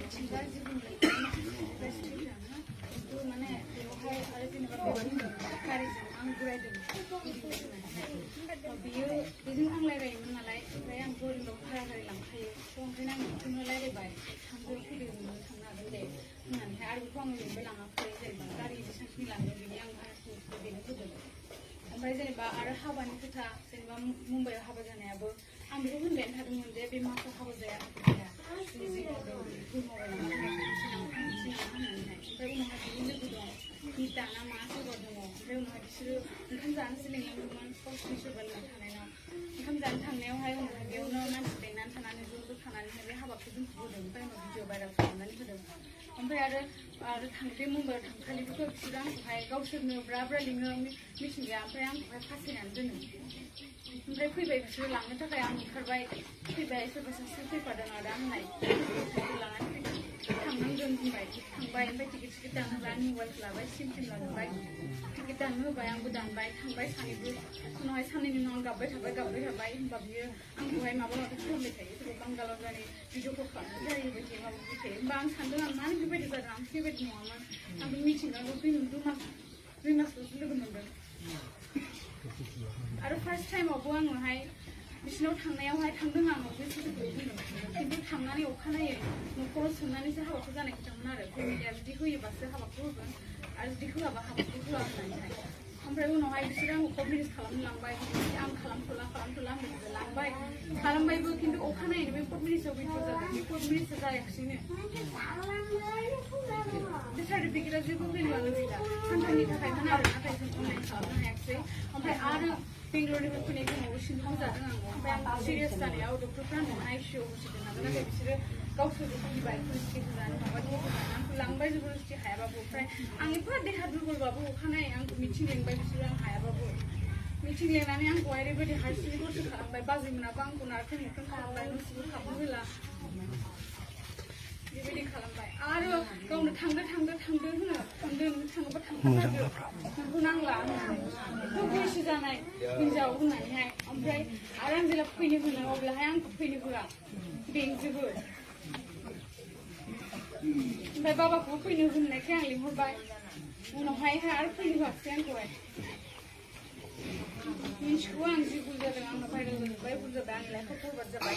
मिथिंगा जिबुंजों रेस्ट्रिक्ट तो माने बेवहाय आरो जेनेबा बेबायदिनो गारिजों आं गुरायदों बियो बेजों आं रायलायोमोन नालाय ओमफ्राय आं बोरिल' भारा गारि लांखायो थ' ओंखायनो आं बिखौनो रायलायबाय थांदो फैदो नोङो थांनो हागोन दे होननानैहाय आरो बेखौ आं लिंबो लाङाखै जेनेबा गारि जेसांखिनि लाङो बिनि आं भाराखौ बेनो होदों ओमफ्राय जेनेबा आरो हाबानि खोथा जेनेबा मुम्बाइआव हाबा जानायाबो आं बेखौ होनबायानो थादोंमोन जे बे मासाव हाबा जाया जोंनि जायगायाव गुरमावबाय होननानैहाय ओमफ्राय उनावहाय बिनि लोगो दं मिता ना मा सोरबा दङ ओमफ्राय उनावहाय बिसोरो ओंखाम जानोसो लिंलांदोंमोन गावसिनि सोरबा लोगो थानायनाव ओंखाम जानो थांनायावहाय उनावहाय बेयावनो मानसि लेंनानै थानानै ज' थानानैहाय बे हाबाखौ दोनथ'बोदों ओमफ्राय उनाव भिडिअ भाइरेल खालामनानै होदों ओमफ्राय आरो बे मुम्बाइआव थांखालिबोथ' बिसोरो आंखौहाय गावसोरनो ब्रा ब्रा लिङो मिथिंगाया ओमफ्राय आंखौहाय फासायनानै दोनो ओमफ्राय फैबाय बिसोरो लांनो थाखाय आं ओंखारबाय फैबाय सोरबा सासे फैफादों आदा होननाय लानानै थांनांगोन होनबाय थांबाय ओमफ्य टिकेट दानहोबाय आं मबाइलखौ लाबाय सिम लांबाय टिकेट दाननो होबाय आंबो दानबाय थांबाय सानैबो उनावहाय साननैनि उनाव आं गाबबाय थाबाय होनबा बियो आंखौहाय माबा माबि खालामबाय थायो सोरबा बांगालाव जानाय भिडिअ कल खालामनानै रायलायबाय थायो माबाबाय थायो होमबा आं सानदों आं मानो बेबायदि जादों आं बेबायदि नङामोन आं बे मिथिंगाखौ दुइ मासल'सो लोगो मोनदों आरो फार्स्ट टाइमावबो आङोहाय बिसिनाव थांनायावहाय थांदों आं बे सैथोखौ बुंदों खिन्थु थांनानै अखानायै न'खराव सोंनानैसो हाबाखौ जानाय खोथामोन आरो फेमिलिया जुदि होयोबासो हाबाखौ होगोन आरो जुदि होआबा हाबाखौ होआ होननानैहाय ओमफ्राय उनावहाय बिसोरो आंखौ कट मेरेज खालामनो लांबाय आं खालामथ'ला आं लांबाय खालामबायबो खिन्थु अखानायैनो बे कट मेरेजआव भिडिअ जादों बे कट मेरेजआ जायाखिसैनो बे सार्टिफिकेटआ जेबो भेलुआनो गैला सानथामनि थाखायमोन आरो नाथाय जों अनलाइन खालामनो हायाखिसै ओमफ्राय आरो बेंगलरनिफ्राय फैनाय समाव सिनखाव जादों आं ओमफ्राय आं सिरियास जानायाव डक्टरफ्रा आंखौ आइसिइउआव होसिगोन नालाय नाथाय बिसोरो गावसोर गिबाय पुलिसटिखौ जानो माबाखौ आंखौ लांबाय जबरदस्ति हायाबाबो ओमफ्राय आं एफा देहा दुर्बलबाबो अखानायै आंखौ मिथिं लेंबाय बिसोरो आं हायाबाबो मिथिं लेंनानै आंखौ ओरैबायदि हारसिङै दसे खालामबाय बाजैमोनाबो आंखौ नारखें नुख्रें खालामबाय न'सिङाव हाबनो होला बेबायदि खालामबाय आरो गावनो थांदो होनो थांदों नों थाङोबा थांथारदो नोंखौ नांला होननानै बैसो जानाय हिनजाव होननानैहाय ओमफ्राय आरो आं जेब्ला फैनो होनो अब्लाहाय आंखौ फैनो होआ बेंजोबो ओमफ्राय बाबाखौबो फैनो होननायखाय आं लिंहरबाय उनावहाय आरो फैनो होआसै आंखौहाय मिन्थिगौ आं जि भुल जादों आंना भाइरेल जाजोब्बाय भुल जाबाय आंनि लाइफआव बरबाद जाबाय